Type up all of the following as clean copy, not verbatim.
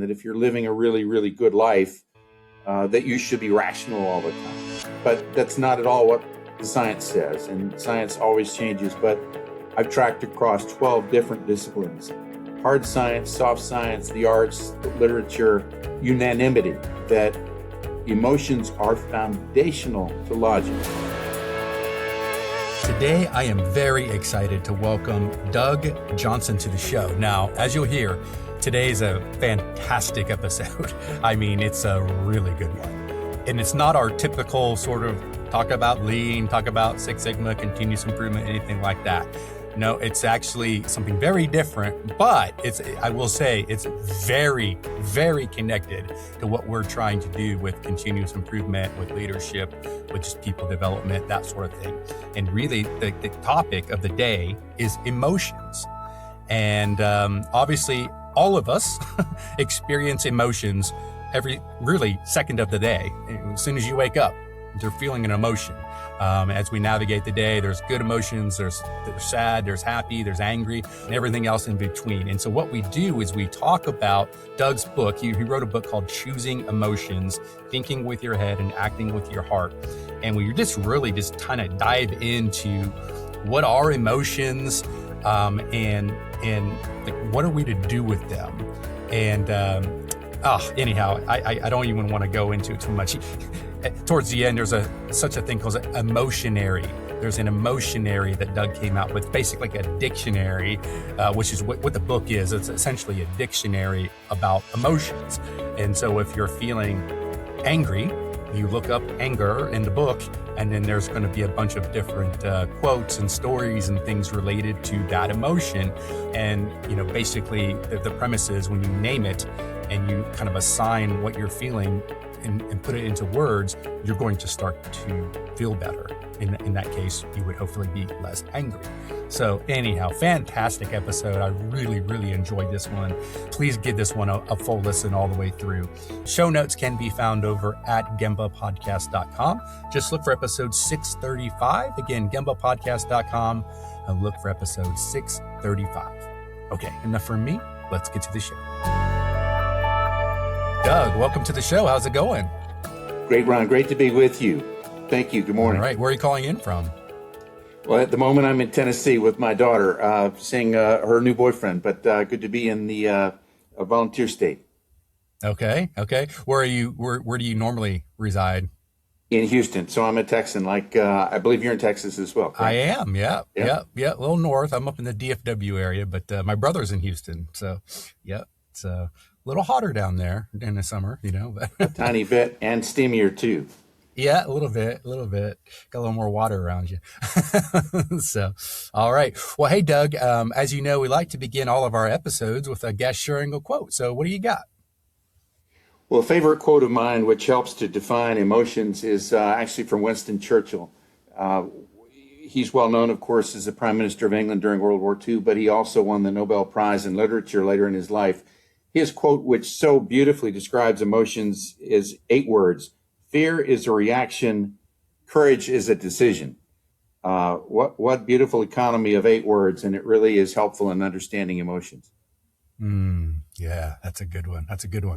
that if you're living a really, really good life, that you should be rational all the time. But that's not at all what the science says, and science always changes. But I've tracked across 12 different disciplines: hard science, soft science, the arts, the literature, unanimity that emotions are foundational to logic. Today, I am very excited to welcome Doug Johnston to the show. Now, as you'll hear, today's a fantastic episode. I mean, it's a really good one. And it's not our typical sort of talk about lean, talk about Six Sigma, continuous improvement, anything like that. No, it's actually something very different, but I will say it's very, very connected to what we're trying to do with continuous improvement, with leadership, with just people development, that sort of thing. And really the topic of the day is emotions. And obviously all of us experience emotions every really second of the day. As soon as you wake up, you're feeling an emotion. As we navigate the day, there's good emotions, there's sad, there's happy, there's angry, and everything else in between. And so what we do is we talk about Doug's book. He wrote a book called Choosing Emotions, Thinking with Your Head and Acting with Your Heart. And we just really just kind of dive into what are emotions, and like, what are we to do with them? And anyhow, I don't even want to go into it too much. Towards the end, there's such a thing called emotionary. There's an emotionary that Doug came out with, basically like a dictionary, which is what the book is. It's essentially a dictionary about emotions. And so if you're feeling angry, you look up anger in the book, and then there's going to be a bunch of different quotes and stories and things related to that emotion. And, basically the premise is when you name it and you kind of assign what you're feeling and put it into words, you're going to start to feel better. In that case, you would hopefully be less angry. So anyhow, fantastic episode. I really, really enjoyed this one. Please give this one a full listen all the way through. Show notes can be found over at gembapodcast.com. Just look for episode 635. Again, gembapodcast.com, and look for episode 635. Okay, enough from me. Let's get to the show. Doug, welcome to the show. How's it going? Great, Ron. Great to be with you. Thank you. Good morning. All right. Where are you calling in from? Well, at the moment, I'm in Tennessee with my daughter, seeing her new boyfriend, but good to be in the volunteer state. Okay. Where are you? Where do you normally reside? In Houston. So I'm a Texan, I believe you're in Texas as well, correct? I am. Yeah. A little north. I'm up in the DFW area, but my brother's in Houston. So, yeah, it's a little hotter down there in the summer, A tiny bit, and steamier too. Yeah, a little bit. Got a little more water around you. So, all right. Well, hey, Doug, as you know, we like to begin all of our episodes with a guest sharing a quote. So what do you got? Well, a favorite quote of mine, which helps to define emotions, is actually from Winston Churchill. He's well known, of course, as the Prime Minister of England during World War II, but he also won the Nobel Prize in Literature later in his life. His quote, which so beautifully describes emotions, is 8 words. Fear is a reaction. Courage is a decision. What beautiful economy of 8 words, and it really is helpful in understanding emotions. Yeah, that's a good one.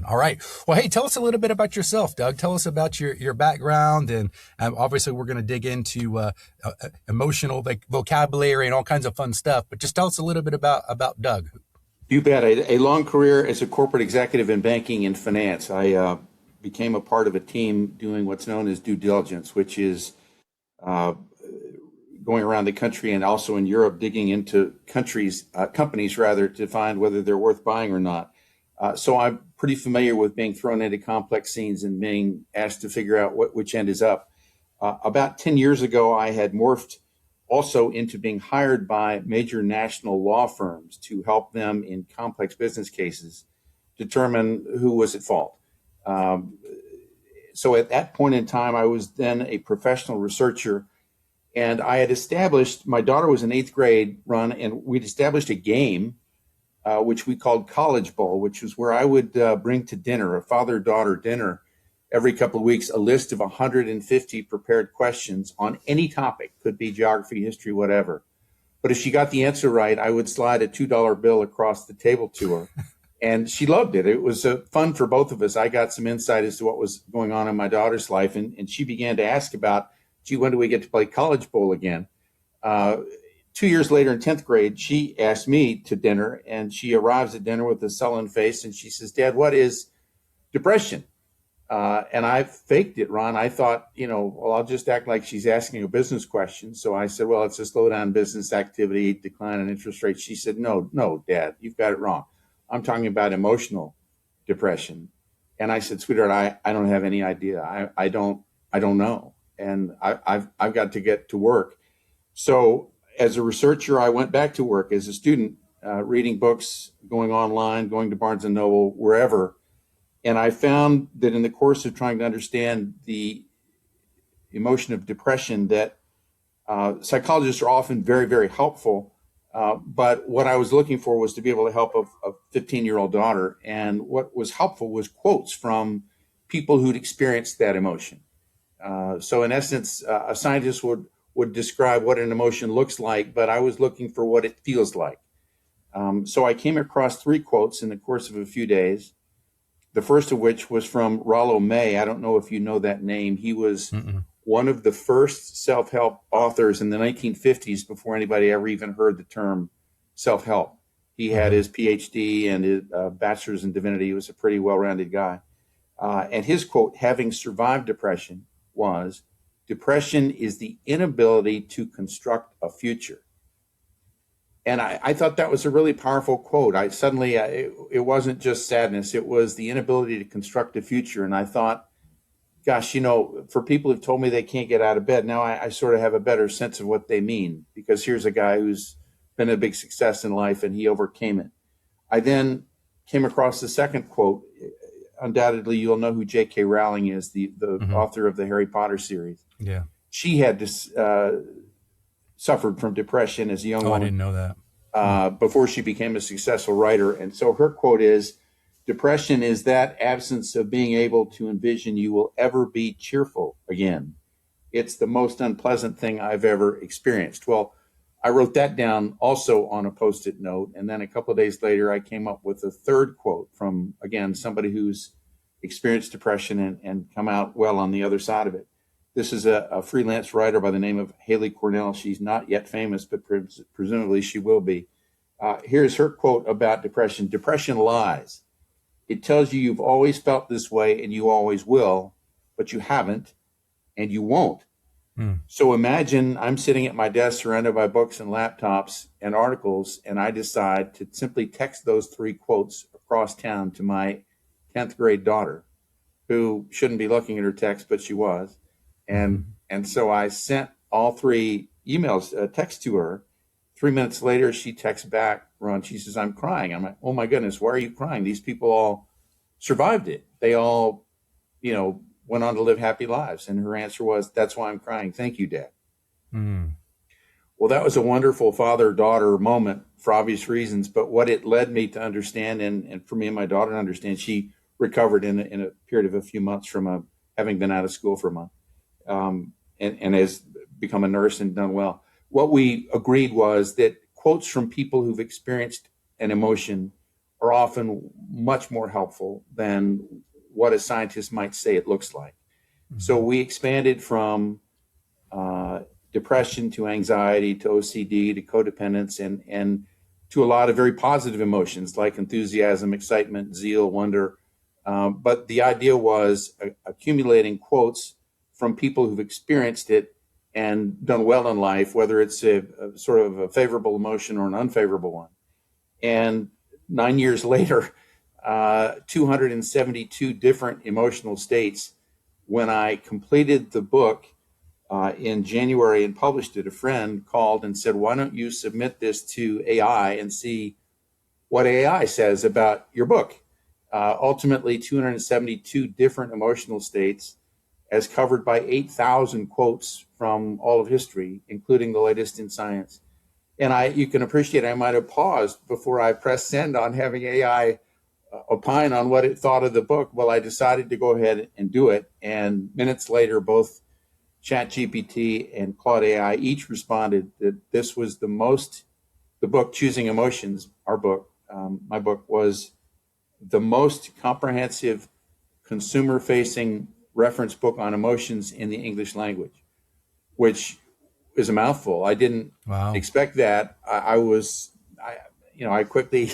All right. Well, hey, tell us a little bit about yourself, Doug. Tell us about your background, and obviously we're going to dig into emotional vocabulary and all kinds of fun stuff. But just tell us a little bit about Doug. You bet. A long career as a corporate executive in banking and finance. I became a part of a team doing what's known as due diligence, which is going around the country and also in Europe, digging into companies to find whether they're worth buying or not. So I'm pretty familiar with being thrown into complex scenes and being asked to figure out which end is up. About 10 years ago, I had morphed also into being hired by major national law firms to help them in complex business cases determine who was at fault. So at that point in time, I was then a professional researcher, and I had established, my daughter was in 8th grade, Ron, and we'd established a game, which we called College Bowl, which was where I would bring to dinner, a father-daughter dinner, every couple of weeks, a list of 150 prepared questions on any topic, could be geography, history, whatever. But if she got the answer right, I would slide a $2 bill across the table to her. And she loved it. It was fun for both of us. I got some insight as to what was going on in my daughter's life. And she began to ask about, gee, when do we get to play college bowl again? 2 years later in 10th grade, she asked me to dinner, and she arrives at dinner with a sullen face. And she says, Dad, what is depression? And I faked it, Ron. I thought, well, I'll just act like she's asking a business question. So I said, well, it's a slowdown in business activity, decline in interest rates. She said, no, Dad, you've got it wrong. I'm talking about emotional depression. And I said, sweetheart, I don't have any idea. I don't know. And I've got to get to work. So as a researcher, I went back to work as a student, reading books, going online, going to Barnes and Noble, wherever. And I found that in the course of trying to understand the emotion of depression, that psychologists are often very, very helpful. But what I was looking for was to be able to help a 15-year-old daughter. And what was helpful was quotes from people who'd experienced that emotion. So in essence, a scientist would describe what an emotion looks like, but I was looking for what it feels like. So I came across 3 quotes in the course of a few days. The first of which was from Rollo May. I don't know if you know that name. He was one of the first self-help authors in the 1950s before anybody ever even heard the term self-help. He had his PhD and his bachelor's in divinity. He was a pretty well-rounded guy. And his quote, having survived depression, was, depression is the inability to construct a future. And I thought that was a really powerful quote. It wasn't just sadness. It was the inability to construct a future. And I thought, gosh, for people who've told me they can't get out of bed, now I sort of have a better sense of what they mean, because here's a guy who's been a big success in life and he overcame it. I then came across the second quote. Undoubtedly, you'll know who J.K. Rowling is, the author of the Harry Potter series. Yeah. She had suffered from depression as a young woman. I didn't know that. Before she became a successful writer. And so her quote is, depression is that absence of being able to envision you will ever be cheerful again. It's the most unpleasant thing I've ever experienced. Well, I wrote that down also on a Post-it note. And then a couple of days later, I came up with a third quote from, again, somebody who's experienced depression and come out well on the other side of it. This is a freelance writer by the name of Haley Cornell. She's not yet famous, but presumably she will be. Here's her quote about depression. Depression lies. It tells you you've always felt this way and you always will, but you haven't and you won't. So imagine I'm sitting at my desk surrounded by books and laptops and articles, and I decide to simply text those 3 quotes across town to my 10th grade daughter, who shouldn't be looking at her text, but she was. And so I sent all 3 texts to her. 3 minutes later, she texts back, Ron, she says, I'm crying. I'm like, oh my goodness, why are you crying? These people all survived it. They all, went on to live happy lives. And her answer was, that's why I'm crying. Thank you, Dad. Well, that was a wonderful father-daughter moment for obvious reasons. But what it led me to understand, and for me and my daughter to understand, she recovered in a period of a few months from having been out of school for a month. And has become a nurse and done well. What we agreed was that quotes from people who've experienced an emotion are often much more helpful than what a scientist might say it looks like. So we expanded from depression to anxiety to OCD to codependence and to a lot of very positive emotions like enthusiasm, excitement, zeal, wonder. But the idea was accumulating quotes from people who've experienced it and done well in life, whether it's a sort of a favorable emotion or an unfavorable one. And 9 years later, 272 different emotional states. When I completed the book in January and published it, a friend called and said, why don't you submit this to AI and see what AI says about your book? Ultimately, 272 different emotional states, as covered by 8,000 quotes from all of history, including the latest in science. And you can appreciate I might have paused before I pressed send on having AI opine on what it thought of the book. Well, I decided to go ahead and do it. And minutes later, both ChatGPT and Claude AI each responded that this was the book, Choosing Emotions, our book, my book, was the most comprehensive consumer-facing reference book on emotions in the English language, which is a mouthful. I didn't Wow. expect that. I quickly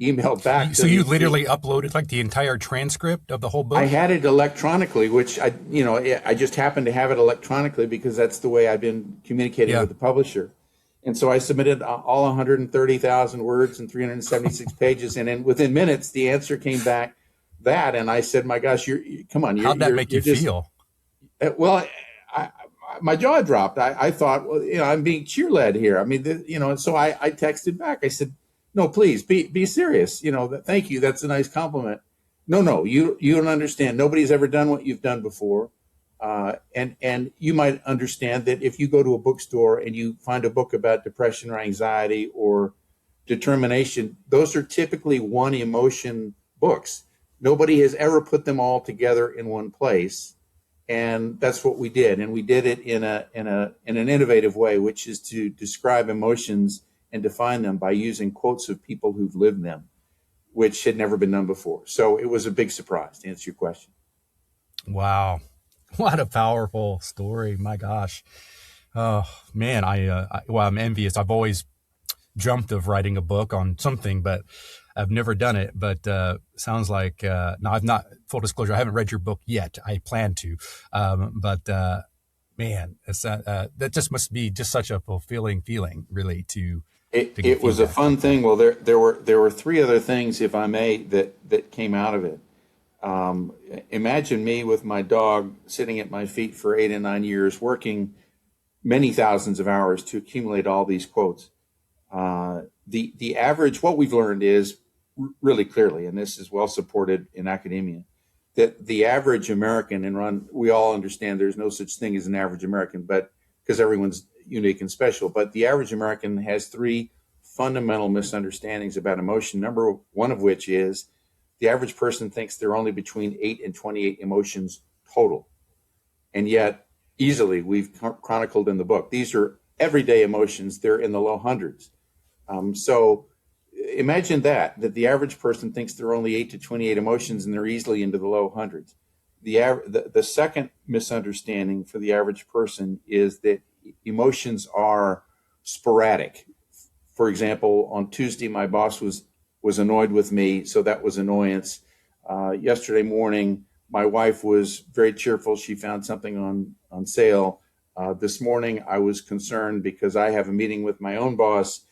emailed back So you literally uploaded like the entire transcript of the whole book? I had it electronically, which I just happened to have it electronically because that's the way I've been communicating with the publisher. And so I submitted all 130,000 words and 376 pages. And then within minutes, the answer came back and I said, my gosh, come on. How'd that make you feel? Well, my jaw dropped. I thought, well, I'm being cheer-led here. I mean, so I texted back. I said, no, please be serious. Thank you. That's a nice compliment. No, you don't understand. Nobody's ever done what you've done before. And you might understand that if you go to a bookstore and you find a book about depression or anxiety or determination, those are typically one emotion books. Nobody has ever put them all together in one place. And that's what we did. And we did it in an innovative way, which is to describe emotions and define them by using quotes of people who've lived them, which had never been done before. So it was a big surprise, to answer your question. Wow. What a powerful story. My gosh. Oh, man, I'm envious. I've always dreamt of writing a book on something, but I've never done it. But sounds like, no, I've not, full disclosure, I haven't read your book yet. I plan to. Man, it's, that just must be just such a fulfilling feeling, really, to It was a fun thing. Well, there were three other things, if I may, that came out of it. Imagine me with my dog sitting at my feet for 8 and 9 years, working many thousands of hours to accumulate all these quotes. The average, what we've learned is really clearly, and this is well supported in academia, that the average American, and Ron, we all understand there's no such thing as an average American, but because everyone's unique and special, but the average American has three fundamental misunderstandings about emotion. Number one of which is the average person thinks they're only between 8 and 28 emotions total. And yet, easily, we've chronicled in the book, these are everyday emotions. They're in the low hundreds. So imagine that the average person thinks there are only 8 to 28 emotions, and they're easily into the low hundreds. The second misunderstanding for the average person is that emotions are sporadic. For example, on Tuesday, my boss was annoyed with me, so that was annoyance. Yesterday morning, my wife was very cheerful. She found something on sale. This morning, I was concerned because I have a meeting with my own boss,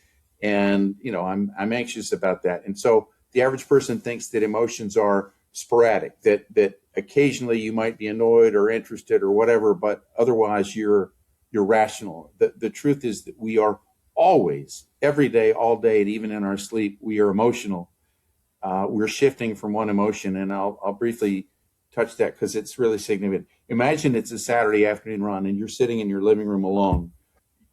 and I'm anxious about that. And so the average person thinks that emotions are sporadic, that occasionally you might be annoyed or interested or whatever, but otherwise you're rational. The truth is that we are always, every day, all day, and even in our sleep, we are emotional. We're shifting from one emotion, and I'll briefly touch that because it's really significant. Imagine it's a Saturday afternoon, Ron, and you're sitting in your living room alone.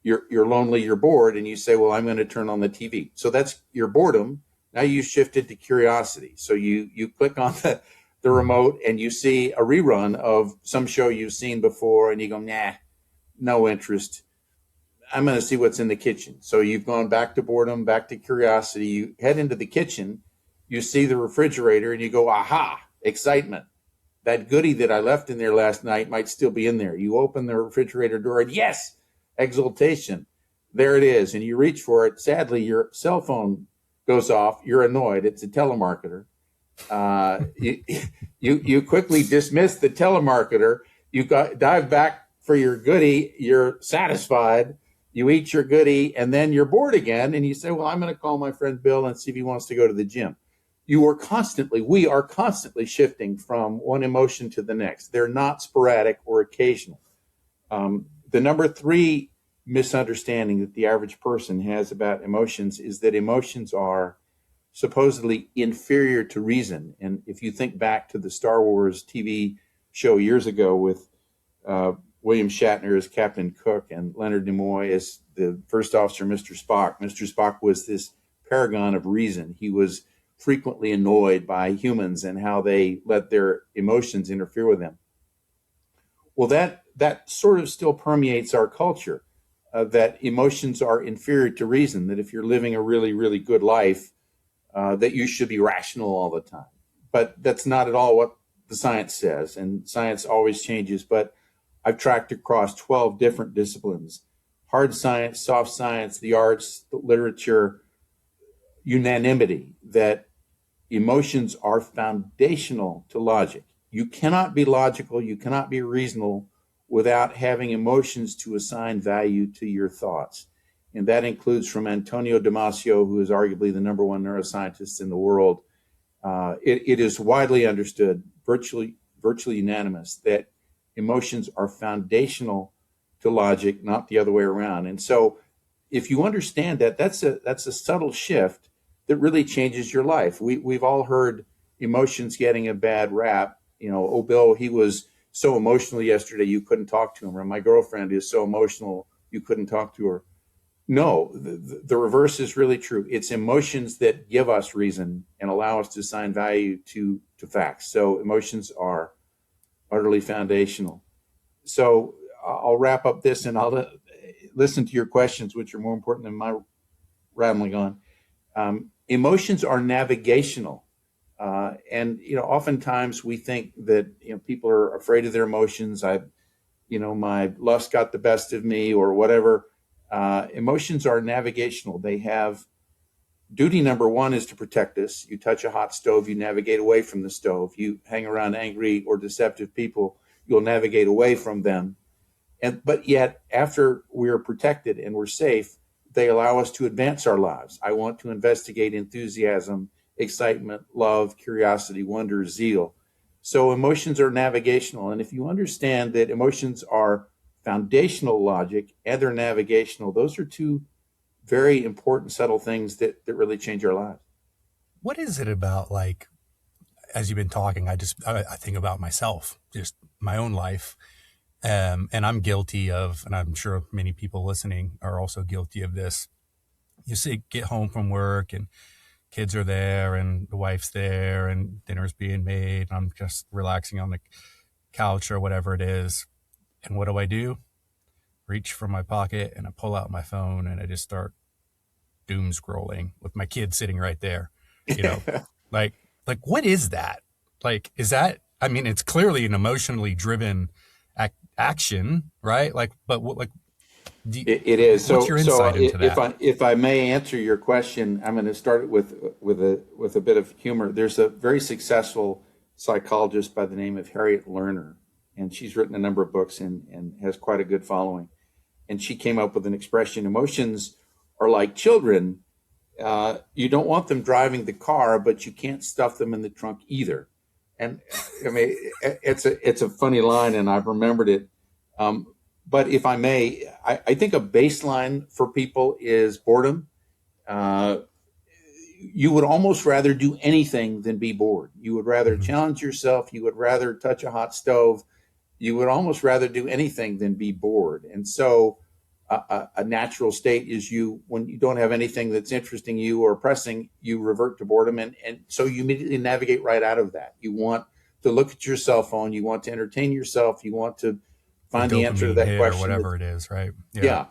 You're lonely, you're bored, and you say, well, I'm going to turn on the TV. So that's your boredom. Now you shifted to curiosity. So you click on the remote and you see a rerun of some show you've seen before, and you go, nah, no interest. I'm going to see what's in the kitchen. So you've gone back to boredom, back to curiosity. You head into the kitchen, you see the refrigerator, and you go, aha, excitement. That goodie that I left in there last night might still be in there. You open the refrigerator door, and yes, exultation. There it is. And you reach for it. Sadly, your cell phone goes off. You're annoyed. It's a telemarketer. You quickly dismiss the telemarketer. You dive back for your goodie. You're satisfied. You eat your goodie, and then you're bored again. And you say, well, I'm going to call my friend Bill and see if he wants to go to the gym. We are constantly shifting from one emotion to the next. They're not sporadic or occasional. The number three misunderstanding that the average person has about emotions is that emotions are supposedly inferior to reason. And if you think back to the Star Wars TV show years ago with William Shatner as Captain Cook and Leonard Nimoy as the first officer, Mr. Spock. Mr. Spock was this paragon of reason. He was frequently annoyed by humans and how they let their emotions interfere with them. Well, that sort of still permeates our culture, that emotions are inferior to reason, that if you're living a really, really good life, that you should be rational all the time. but that's not at all what the science says. And science always changes. But I've tracked across 12 different disciplines: hard science, soft science, the arts, the literature, unanimity that emotions are foundational to logic. You cannot be logical, you cannot be reasonable without having emotions to assign value to your thoughts. And that includes from Antonio Damasio, who is arguably the number one neuroscientist in the world. It is widely understood, virtually unanimous, that emotions are foundational to logic, not the other way around. And so if you understand that, that's a subtle shift that really changes your life. We've all heard emotions getting a bad rap. Oh, Bill, he was so emotional yesterday you couldn't talk to him. Or my girlfriend is so emotional you couldn't talk to her. No, the reverse is really true. It's emotions that give us reason and allow us to assign value to facts. So emotions are utterly foundational. So I'll wrap up this and I'll listen to your questions, which are more important than my rambling on. Emotions are navigational. And oftentimes we think that people are afraid of their emotions. My lust got the best of me or whatever. Emotions are navigational. They have duty. Number one is to protect us. You touch a hot stove, you navigate away from the stove. You hang around angry or deceptive people, you'll navigate away from them. But yet, after we're protected and we're safe, they allow us to advance our lives. I want to investigate enthusiasm, excitement, love, curiosity, wonder, zeal. So emotions are navigational. And if you understand that emotions are foundational logic and they're navigational, those are two very important, subtle things that really change our lives. What is it about, like, as you've been talking, I think about myself, just my own life. And I'm guilty of, and I'm sure many people listening are also guilty of this. You see, get home from work and kids are there and the wife's there and dinner's being made. And I'm just relaxing on the couch or whatever it is. And what do? Reach for my pocket and I pull out my phone and I just start doom scrolling with my kid sitting right there. like what is that? Like, is that, I mean, it's clearly an emotionally driven action, right? It is. What's your insight into that? If I may answer your question, I'm going to start it with a bit of humor. There's a very successful psychologist by the name of Harriet Lerner, and she's written a number of books and has quite a good following. And she came up with an expression: emotions are like children. You don't want them driving the car, but you can't stuff them in the trunk either. And I mean, it's a funny line, and I've remembered it. But if I may, I think a baseline for people is boredom. You would almost rather do anything than be bored. You would rather challenge yourself. You would rather touch a hot stove. You would almost rather do anything than be bored. And so a natural state is when you don't have anything that's interesting you or pressing, you revert to boredom. And so you immediately navigate right out of that. You want to look at your cell phone. You want to entertain yourself. You want to find the answer to that question. Or whatever it is, right? Yeah.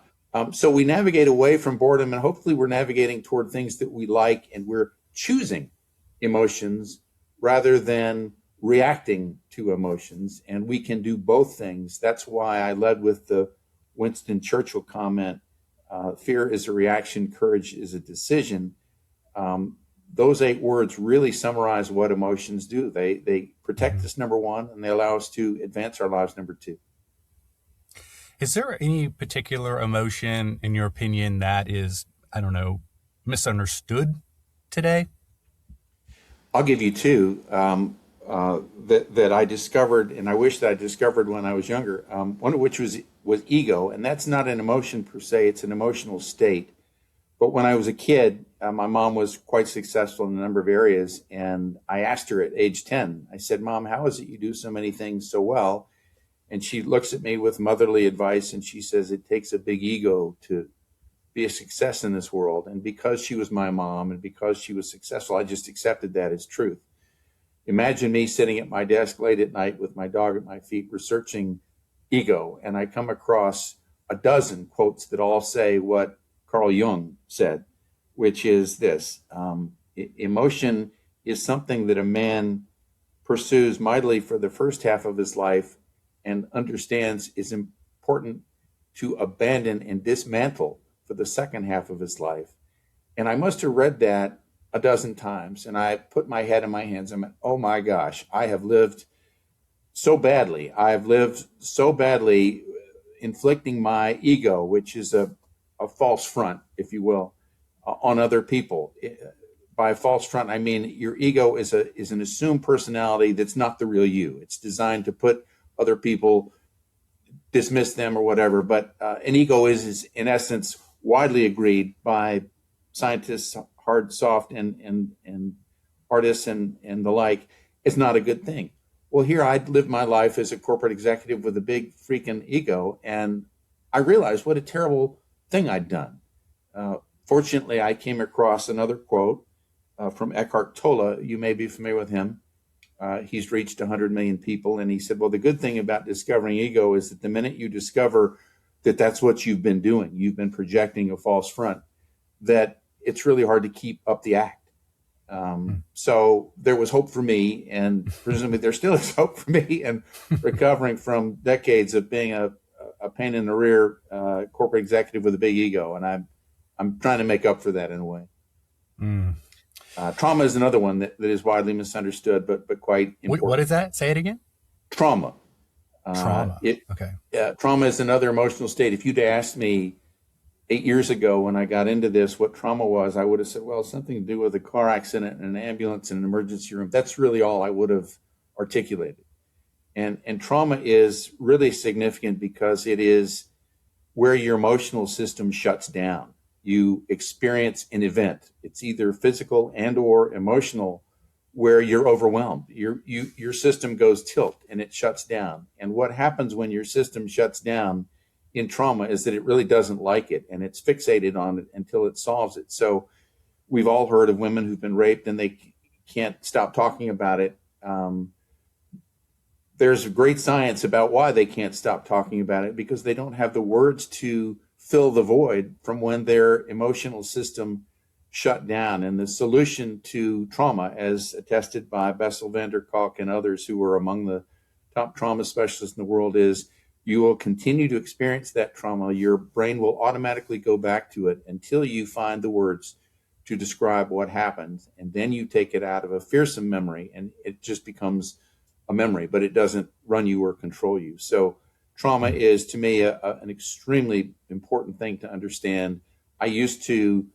So we navigate away from boredom, and hopefully we're navigating toward things that we like, and we're choosing emotions rather than reacting to emotions. And we can do both things. That's why I led with the Winston Churchill comment, fear is a reaction, courage is a decision. Those 8 words really summarize what emotions do. They protect us, number one, and they allow us to advance our lives, number 2. Is there any particular emotion, in your opinion, that is, I don't know, misunderstood today? I'll give you 2 that I discovered, and I wish that I discovered when I was younger. One of which was ego, and that's not an emotion per se; it's an emotional state. But when I was a kid, my mom was quite successful in a number of areas, and I asked her at age 10. I said, "Mom, how is it you do so many things so well?" And she looks at me with motherly advice, and she says, "It takes a big ego to be a success in this world." And because she was my mom and because she was successful, I just accepted that as truth. Imagine me sitting at my desk late at night with my dog at my feet, researching ego, and I come across a dozen quotes that all say what Carl Jung said, which is this: emotion is something that a man pursues mightily for the first half of his life and understands it's important to abandon and dismantle for the second half of his life. And I must have read that a dozen times, and I put my head in my hands and went, oh my gosh, I have lived so badly. I've lived so badly inflicting my ego, which is a false front, if you will, on other people. By false front, I mean your ego is an assumed personality that's not the real you. It's designed to put other people, dismiss them or whatever. But an ego is in essence widely agreed by scientists, hard, soft, and artists and the like, is not a good thing. Well, here I'd lived my life as a corporate executive with a big freaking ego, and I realized what a terrible thing I'd done. Fortunately, I came across another quote from Eckhart Tolle. You may be familiar with him. He's reached 100 million people, and he said, well, the good thing about discovering ego is that the minute you discover that that's what you've been doing, you've been projecting a false front, that it's really hard to keep up the act. So there was hope for me, and presumably there still is hope for me, and recovering from decades of being a pain in the rear corporate executive with a big ego, and I'm trying to make up for that in a way. Trauma is another one that is widely misunderstood, but quite important. What is that? Say it again. Trauma. Trauma. Okay. Trauma is another emotional state. If you'd asked me 8 years ago when I got into this what trauma was, I would have said, well, it's something to do with a car accident and an ambulance and an emergency room. That's really all I would have articulated. And trauma is really significant because it is where your emotional system shuts down. You experience an event. It's either physical and or emotional where you're overwhelmed. Your system goes tilt and it shuts down. And what happens when your system shuts down in trauma is that it really doesn't like it, and it's fixated on it until it solves it. So we've all heard of women who've been raped and they can't stop talking about it. There's great science about why they can't stop talking about it, because they don't have the words to fill the void from when their emotional system shut down. And the solution to trauma, as attested by Bessel van der Kolk and others who are among the top trauma specialists in the world, is you will continue to experience that trauma. Your brain will automatically go back to it until you find the words to describe what happened. And then you take it out of a fearsome memory and it just becomes a memory, but it doesn't run you or control you. So trauma is, to me, an extremely important thing to understand. I used to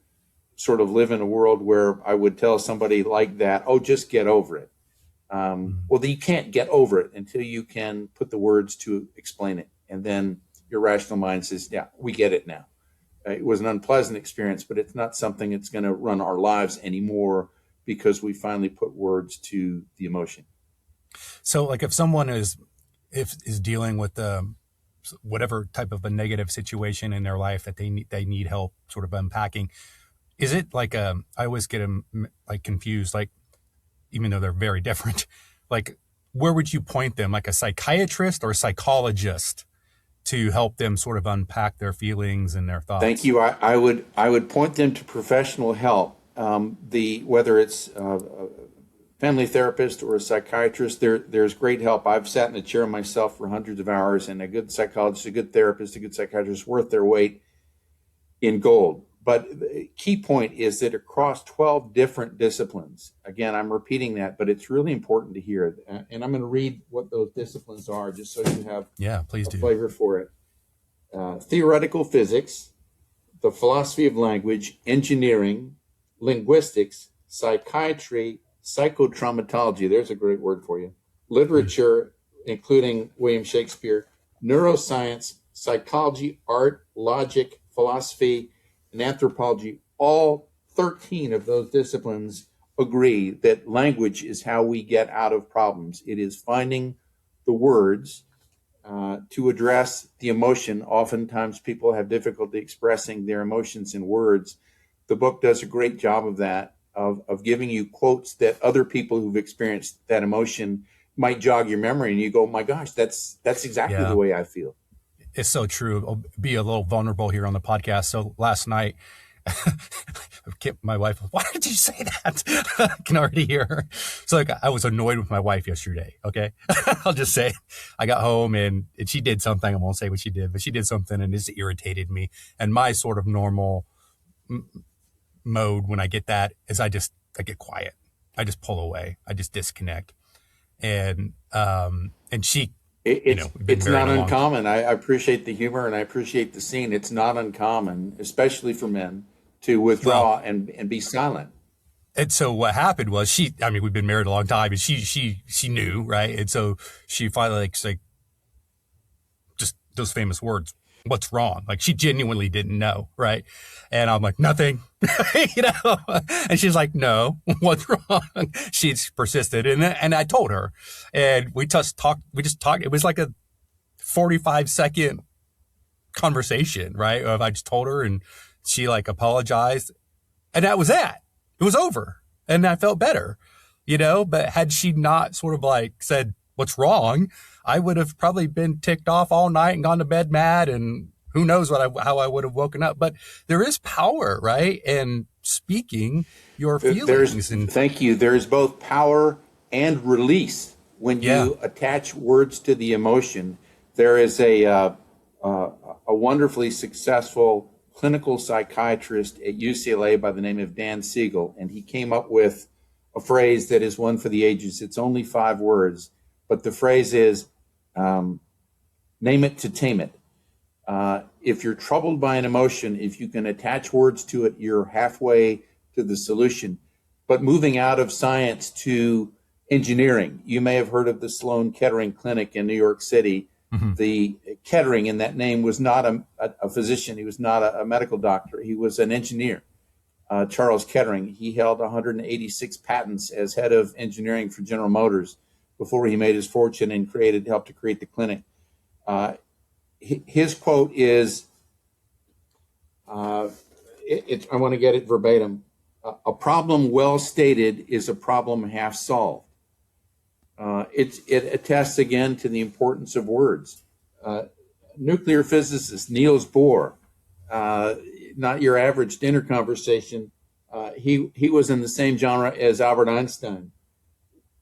sort of live in a world where I would tell somebody like that, oh, just get over it. Well, you can't get over it until you can put the words to explain it. And then your rational mind says, yeah, we get it now. It was an unpleasant experience, but it's not something that's going to run our lives anymore because we finally put words to the emotion. So like if someone is dealing with whatever type of a negative situation in their life that they need help sort of unpacking, is it like I always get them like confused, like even though they're very different, like where would you point them, like a psychiatrist or a psychologist, to help them sort of unpack their feelings and their thoughts? Thank you. I would point them to professional help. Whether it's a family therapist or a psychiatrist, there's great help. I've sat in a chair myself for hundreds of hours, and a good psychologist, a good therapist, a good psychiatrist worth their weight in gold. But the key point is that across 12 different disciplines, again, I'm repeating that, but it's really important to hear. And I'm going to read what those disciplines are just so you have please do. Flavor for it. Theoretical physics, the philosophy of language, engineering, linguistics, psychiatry, psychotraumatology, there's a great word for you, literature, including William Shakespeare, neuroscience, psychology, art, logic, philosophy, and anthropology. All 13 of those disciplines agree that language is how we get out of problems. It is finding the words to address the emotion. Oftentimes people have difficulty expressing their emotions in words. The book does a great job of that, of giving you quotes that other people who've experienced that emotion might jog your memory, and you go, oh my gosh, that's exactly the way I feel. It's so true. I'll be a little vulnerable here on the podcast. So last night My wife, why did you say that? I can already hear her. So like, I was annoyed with my wife yesterday. Okay. I'll just say I got home and she did something. I won't say what she did, but she did something and it irritated me. And my sort of normal mode when I get that is I get quiet. I just pull away. I just disconnect. And she, we've been It's married not a long time. uncommon. I appreciate the humor and I appreciate the scene. It's not uncommon, especially for men, to withdraw and be silent. And so what happened was we've been married a long time and she knew, right? And so she finally like just those famous words, what's wrong? Like she genuinely didn't know, right? And I'm like, nothing, and she's like, no, what's wrong? She's persisted. And I told her and we just talked. It was like a 45-second conversation, right? I just told her and she like apologized and that was that. It was over and I felt better, but had she not sort of like said, what's wrong? I would have probably been ticked off all night and gone to bed mad and who knows how I would have woken up. But there is power, right? And speaking your feelings. Thank you. There's both power and release when you attach words to the emotion. There is a wonderfully successful clinical psychiatrist at UCLA by the name of Dan Siegel, and he came up with a phrase that is one for the ages. It's only 5 words, but the phrase is name it to tame it. If you're troubled by an emotion, if you can attach words to it, you're halfway to the solution. But moving out of science to engineering, you may have heard of the Sloan Kettering Clinic in New York City. Mm-hmm. The Kettering in that name was not a physician. He was not a medical doctor. He was an engineer. Charles Kettering. He held 186 patents as head of engineering for General Motors before he made his fortune and helped to create the clinic. His quote is, I want to get it verbatim. A problem well stated is a problem half solved. It attests again to the importance of words. Nuclear physicist Niels Bohr, not your average dinner conversation. He was in the same genre as Albert Einstein.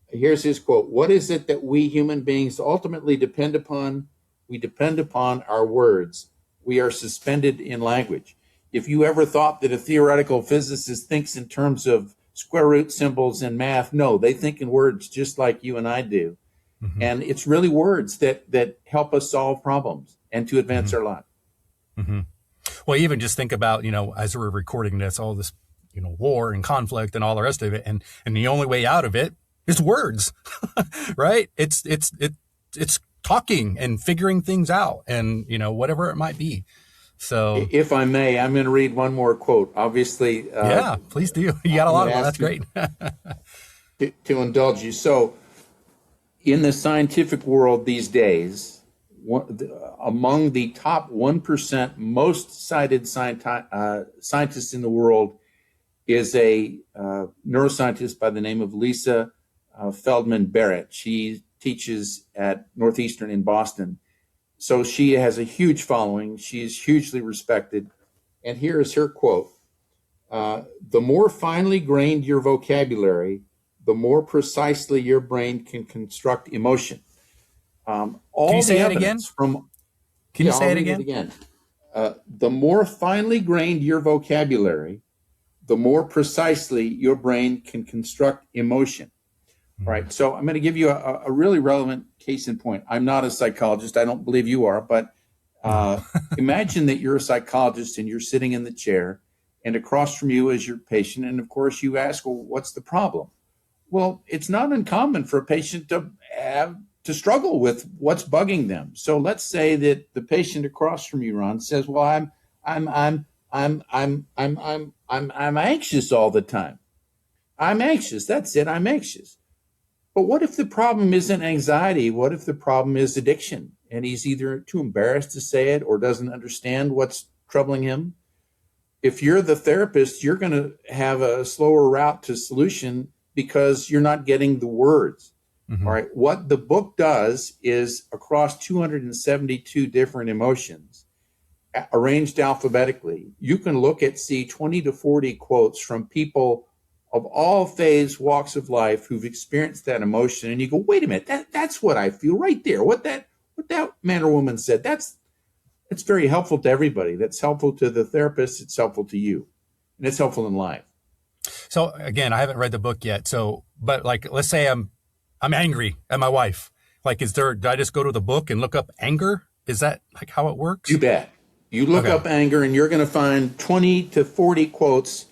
Here's his quote. What is it that we human beings ultimately depend upon? We depend upon our words. We are suspended in language. If you ever thought that a theoretical physicist thinks in terms of square root symbols in math, no, they think in words just like you and I do. Mm-hmm. And it's really words that help us solve problems and to advance our life. Mm-hmm. Well, even just think about, as we're recording this, all this, war and conflict and all the rest of it. And the only way out of it is words, right? It's talking and figuring things out and, whatever it might be. So if I may, I'm going to read one more quote. Obviously. Yeah, please do. You got a lot of them. That's great. to indulge you. So in the scientific world these days, among the top 1% most cited scientists in the world is a neuroscientist by the name of Lisa Feldman Barrett. She teaches at Northeastern in Boston. So she has a huge following. She is hugely respected. And here is her quote. The more finely grained your vocabulary, the more precisely your brain can construct emotion. Can you say it again? Can you say it again? The more finely grained your vocabulary, the more precisely your brain can construct emotion. Mm-hmm. Right. So I'm going to give you a really relevant case in point. I'm not a psychologist. I don't believe you are. But imagine that you're a psychologist and you're sitting in the chair and across from you is your patient. And of course, you ask, well, what's the problem? Well, it's not uncommon for a patient to struggle with what's bugging them. So let's say that the patient across from you, Ron, says, well, I'm anxious all the time. I'm anxious. That's it. I'm anxious. But what if the problem isn't anxiety? What if the problem is addiction? And he's either too embarrassed to say it or doesn't understand what's troubling him. If you're the therapist, you're going to have a slower route to solution because you're not getting the words. Mm-hmm. All right. What the book does is across 272 different emotions, arranged alphabetically, you can see 20 to 40 quotes from people of all phase walks of life who've experienced that emotion. And you go, wait a minute, that's what I feel right there. What that man or woman said, it's very helpful to everybody. That's helpful to the therapist. It's helpful to you, and it's helpful in life. So again, I haven't read the book yet. So, but like, let's say I'm angry at my wife. Like, do I just go to the book and look up anger? Is that like how it works? You bet. You look up anger, and you're going to find 20 to 40 quotes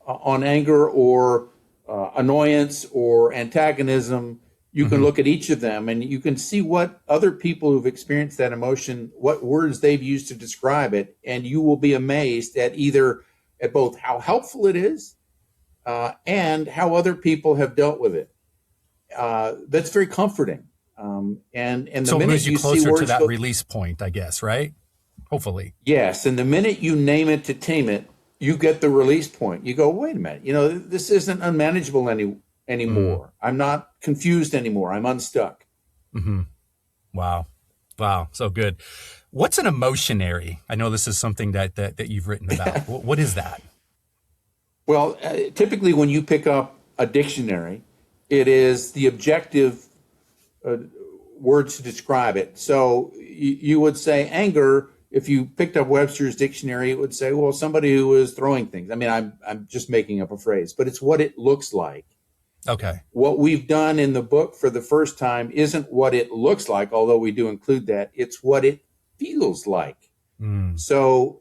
on anger or annoyance or antagonism. You can look at each of them, and you can see what other people who've experienced that emotion, what words they've used to describe it, and you will be amazed at both how helpful it is and how other people have dealt with it. That's very comforting. And the so it minute moves you see closer words to that release point, I guess, right? Hopefully. Yes, and the minute you name it to tame it, you get the release point. You go, wait a minute, this isn't unmanageable anymore. I'm not confused anymore. I'm unstuck. Mm-hmm. Wow, so good. What's an emotionary? I know this is something that you've written about. What is that? Well, typically when you pick up a dictionary, it is the objective words to describe it. So you would say anger. If you picked up Webster's dictionary, it would say, well, somebody who is throwing things. I mean, I'm just making up a phrase, but it's what it looks like. Okay. What we've done in the book for the first time isn't what it looks like, although we do include that. It's what it feels like. So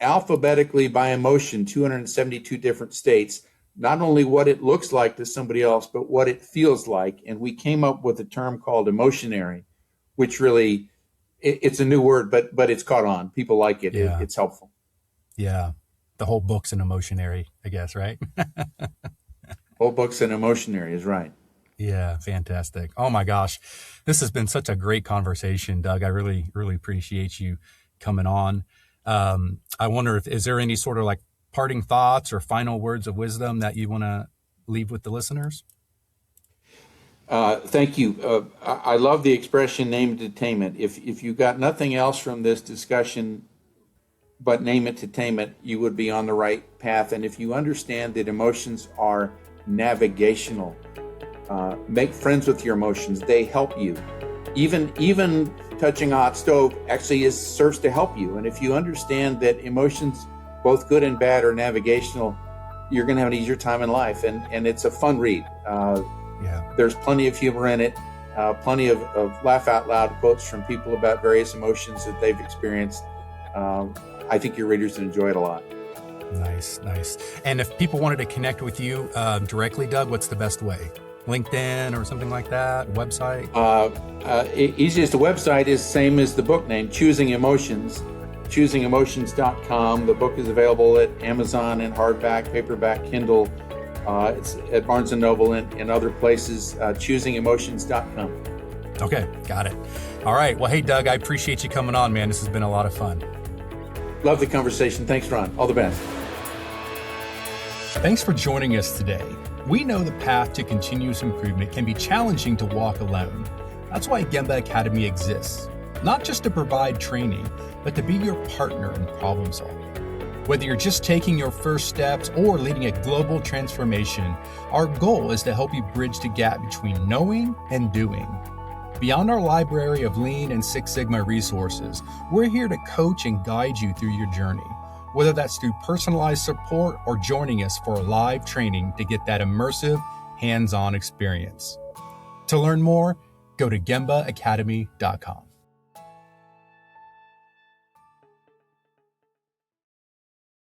alphabetically by emotion, 272 different states, not only what it looks like to somebody else, but what it feels like. And we came up with a term called emotionary, which really, it's a new word, but it's caught on. People like it. Yeah. It's helpful. Yeah. The whole book's an emotionary, I guess, right? Whole book's an emotionary is right. Yeah. Fantastic. Oh my gosh. This has been such a great conversation, Doug. I really, really appreciate you coming on. I wonder is there any sort of like parting thoughts or final words of wisdom that you want to leave with the listeners? Thank you. I love the expression name it to tame it. If you got nothing else from this discussion but name it to tame it, you would be on the right path. And if you understand that emotions are navigational, make friends with your emotions. They help you. Even touching a hot stove actually serves to help you. And if you understand that emotions, both good and bad, are navigational, you're going to have an easier time in life. And it's a fun read. There's plenty of humor in it, plenty of laugh out loud quotes from people about various emotions that they've experienced. I think your readers will enjoy it a lot. Nice. And if people wanted to connect with you directly, Doug, what's the best way? LinkedIn or something like that? Website? Easiest. The website is same as the book name, Choosing Emotions, choosingemotions.com. The book is available at Amazon in hardback, paperback, Kindle. It's at Barnes & Noble and other places, choosingemotions.com. Okay, got it. All right. Well, hey, Doug, I appreciate you coming on, man. This has been a lot of fun. Love the conversation. Thanks, Ron. All the best. Thanks for joining us today. We know the path to continuous improvement can be challenging to walk alone. That's why Gemba Academy exists, not just to provide training, but to be your partner in problem solving. Whether you're just taking your first steps or leading a global transformation, our goal is to help you bridge the gap between knowing and doing. Beyond our library of Lean and Six Sigma resources, we're here to coach and guide you through your journey, whether that's through personalized support or joining us for a live training to get that immersive, hands-on experience. To learn more, go to gembaacademy.com.